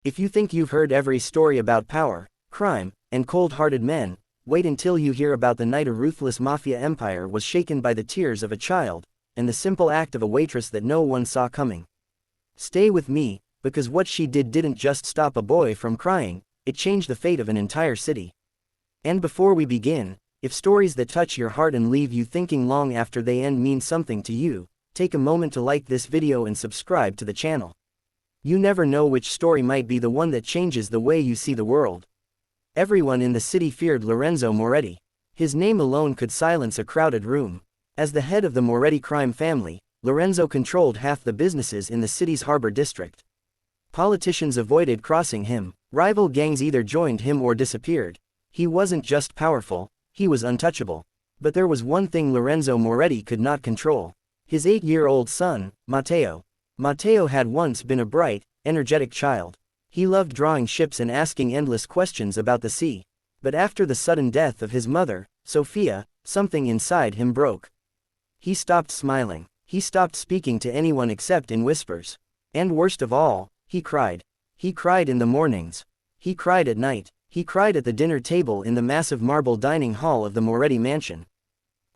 If you think you've heard every story about power, crime, and cold-hearted men, wait until you hear about the night a ruthless mafia empire was shaken by the tears of a child, and the simple act of a waitress that no one saw coming. Stay with me, because what she did didn't just stop a boy from crying, it changed the fate of an entire city. And before we begin, if stories that touch your heart and leave you thinking long after they end mean something to you, take a moment to like this video and subscribe to the channel. You never know which story might be the one that changes the way you see the world. Everyone in the city feared Lorenzo Moretti. His name alone could silence a crowded room. As the head of the Moretti crime family, Lorenzo controlled half the businesses in the city's harbor district. Politicians avoided crossing him, rival gangs either joined him or disappeared. He wasn't just powerful, he was untouchable. But there was one thing Lorenzo Moretti could not control: his 8-year-old son, Matteo. Matteo had once been a bright, energetic child. He loved drawing ships and asking endless questions about the sea. But after the sudden death of his mother, Sophia, something inside him broke. He stopped smiling. He stopped speaking to anyone except in whispers. And worst of all, he cried. He cried in the mornings. He cried at night. He cried at the dinner table in the massive marble dining hall of the Moretti mansion.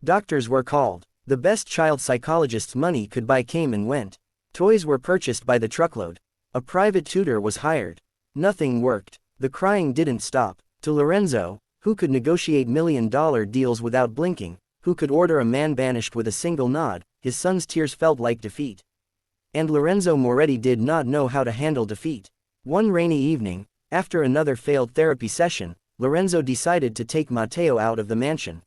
Doctors were called. The best child psychologists money could buy came and went. Toys were purchased by the truckload. A private tutor was hired. Nothing worked. The crying didn't stop. To Lorenzo, who could negotiate million-dollar deals without blinking, who could order a man banished with a single nod, his son's tears felt like defeat. And Lorenzo Moretti did not know how to handle defeat. One rainy evening, after another failed therapy session, Lorenzo decided to take Matteo out of the mansion.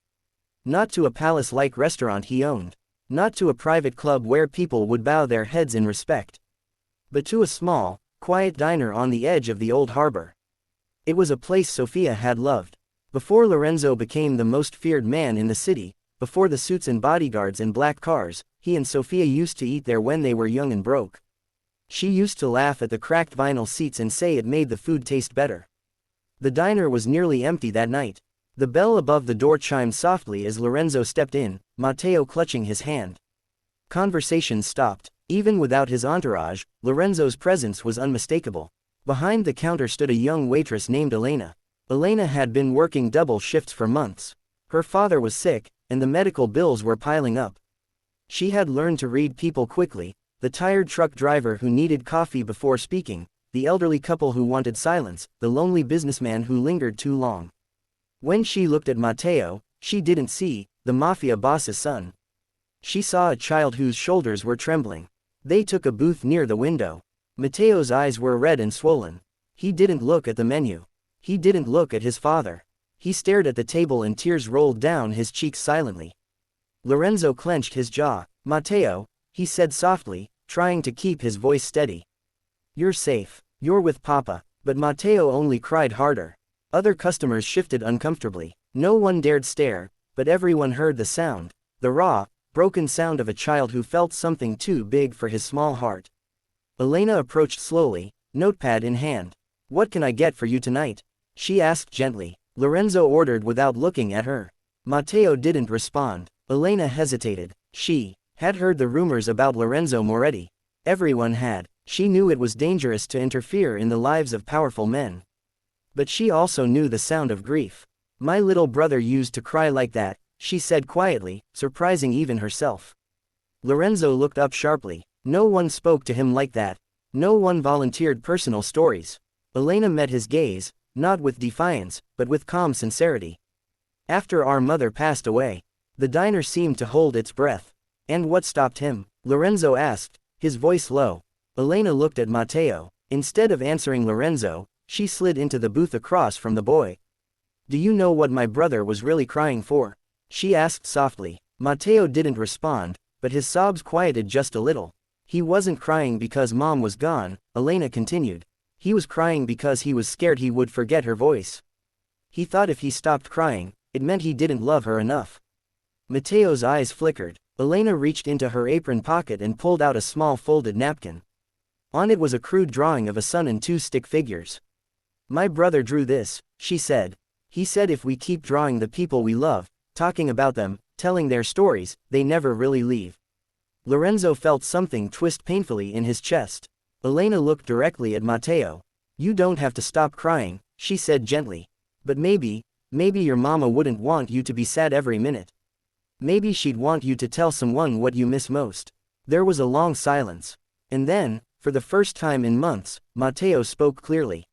Not to a palace-like restaurant he owned. Not to a private club where people would bow their heads in respect. But to a small, quiet diner on the edge of the old harbor. It was a place Sophia had loved. Before Lorenzo became the most feared man in the city, before the suits and bodyguards and black cars, he and Sophia used to eat there when they were young and broke. She used to laugh at the cracked vinyl seats and say it made the food taste better. The diner was nearly empty that night. The bell above the door chimed softly as Lorenzo stepped in, Matteo clutching his hand. Conversations stopped. Even without his entourage, Lorenzo's presence was unmistakable. Behind the counter stood a young waitress named Elena. Elena had been working double shifts for months. Her father was sick, and the medical bills were piling up. She had learned to read people quickly: the tired truck driver who needed coffee before speaking, the elderly couple who wanted silence, the lonely businessman who lingered too long. When she looked at Matteo, she didn't see the mafia boss's son. She saw a child whose shoulders were trembling. They took a booth near the window. Matteo's eyes were red and swollen. He didn't look at the menu. He didn't look at his father. He stared at the table and tears rolled down his cheeks silently. Lorenzo clenched his jaw. "Matteo," he said softly, trying to keep his voice steady. "You're safe. You're with Papa." But Matteo only cried harder. Other customers shifted uncomfortably. No one dared stare, but everyone heard the sound. The raw, broken sound of a child who felt something too big for his small heart. Elena approached slowly, notepad in hand. "What can I get for you tonight?" she asked gently. Lorenzo ordered without looking at her. Matteo didn't respond. Elena hesitated. She had heard the rumors about Lorenzo Moretti. Everyone had. She knew it was dangerous to interfere in the lives of powerful men. But she also knew the sound of grief. "My little brother used to cry like that," she said quietly, surprising even herself. Lorenzo looked up sharply. No one spoke to him like that. No one volunteered personal stories. Elena met his gaze, not with defiance, but with calm sincerity. "After our mother passed away." The diner seemed to hold its breath. "And what stopped him?" Lorenzo asked, his voice low. Elena looked at Matteo. Instead of answering Lorenzo, she slid into the booth across from the boy. "Do you know what my brother was really crying for?" she asked softly. Matteo didn't respond, but his sobs quieted just a little. "He wasn't crying because Mom was gone," Elena continued. "He was crying because he was scared he would forget her voice. He thought if he stopped crying, it meant he didn't love her enough." Matteo's eyes flickered. Elena reached into her apron pocket and pulled out a small folded napkin. On it was a crude drawing of a sun and two stick figures. "My brother drew this," she said. "He said if we keep drawing the people we love, talking about them, telling their stories, they never really leave." Lorenzo felt something twist painfully in his chest. Elena looked directly at Matteo. You don't have to stop crying, she said gently. But maybe your mama wouldn't want you to be sad every minute. Maybe she'd want you to tell someone what you miss most. There was a long silence. And then, for the first time in months, Matteo spoke clearly.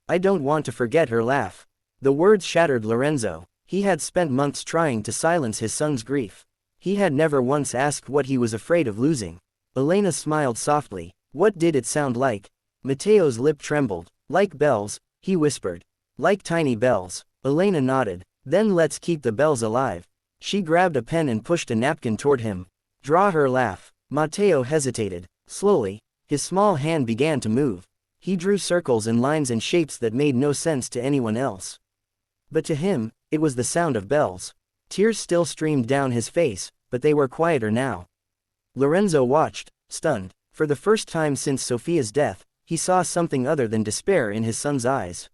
I don't want to forget her laugh. The words shattered Lorenzo. He had spent months trying to silence his son's grief. He had never once asked what he was afraid of losing. Elena smiled softly. What did it sound like? Matteo's lip trembled. Like bells, he whispered. Like tiny bells. Elena nodded. Then let's keep the bells alive. She grabbed a pen and pushed a napkin toward him. Draw her laugh. Matteo hesitated. Slowly, his small hand began to move. He drew circles and lines and shapes that made no sense to anyone else. But to him, it was the sound of bells. Tears still streamed down his face, but they were quieter now. Lorenzo watched, stunned. For the first time since Sophia's death, he saw something other than despair in his son's eyes.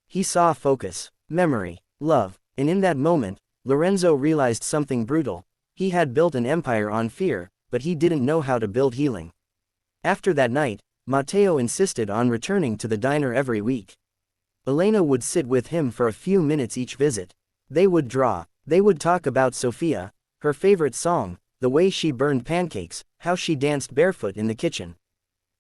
He saw focus, memory, love, and in that moment, Lorenzo realized something brutal. He had built an empire on fear, but he didn't know how to build healing. After that night, Matteo insisted on returning to the diner every week. Elena would sit with him for a few minutes each visit. They would draw. They would talk about Sophia, her favorite song, the way she burned pancakes, how she danced barefoot in the kitchen.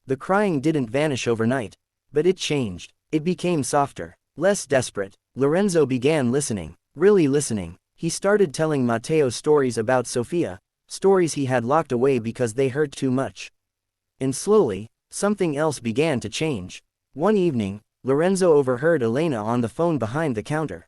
The crying didn't vanish overnight. But it changed. It became softer, less desperate. Lorenzo began listening, really listening. He started telling Matteo stories about Sophia, stories he had locked away because they hurt too much. And slowly, something else began to change. One evening, Lorenzo overheard Elena on the phone behind the counter.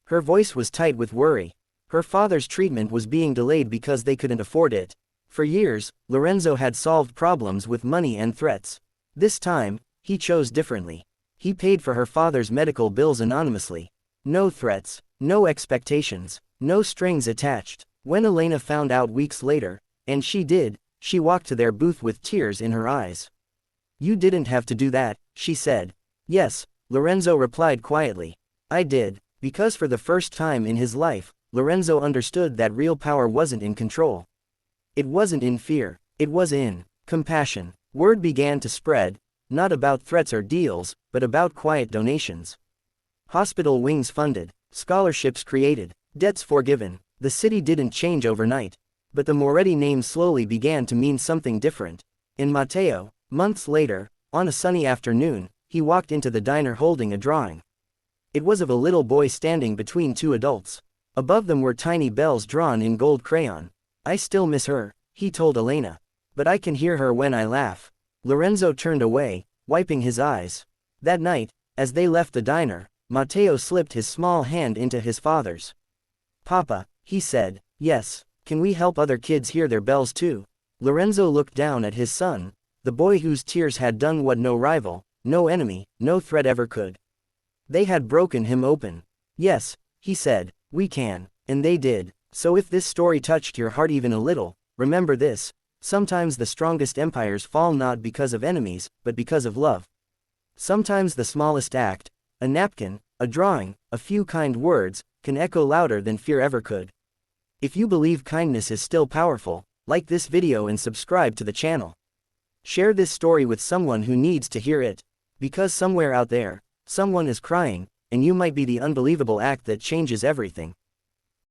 Her voice was tight with worry. Her father's treatment was being delayed because they couldn't afford it. For years, Lorenzo had solved problems with money and threats. This time, he chose differently. He paid for her father's medical bills anonymously. No threats, no expectations, no strings attached. When Elena found out weeks later, and she did, she walked to their booth with tears in her eyes. You didn't have to do that, she said. Yes, Lorenzo replied quietly. I did, because for the first time in his life, Lorenzo understood that real power wasn't in control. It wasn't in fear, it was in compassion. Word began to spread, not about threats or deals, but about quiet donations. Hospital wings funded, scholarships created, debts forgiven. The city didn't change overnight. But the Moretti name slowly began to mean something different. In Matteo, months later, on a sunny afternoon, he walked into the diner holding a drawing. It was of a little boy standing between two adults. Above them were tiny bells drawn in gold crayon. I still miss her, he told Elena. But I can hear her when I laugh. Lorenzo turned away, wiping his eyes. That night, as they left the diner, Matteo slipped his small hand into his father's. Papa, he said, yes, can we help other kids hear their bells too? Lorenzo looked down at his son, the boy whose tears had done what no rival, no enemy, no threat ever could. They had broken him open. Yes, he said, we can, and they did. So if this story touched your heart even a little, remember this: sometimes the strongest empires fall not because of enemies, but because of love. Sometimes the smallest act, a napkin, a drawing, a few kind words, can echo louder than fear ever could. If you believe kindness is still powerful, like this video and subscribe to the channel. Share this story with someone who needs to hear it. Because somewhere out there, someone is crying, and you might be the unbelievable act that changes everything.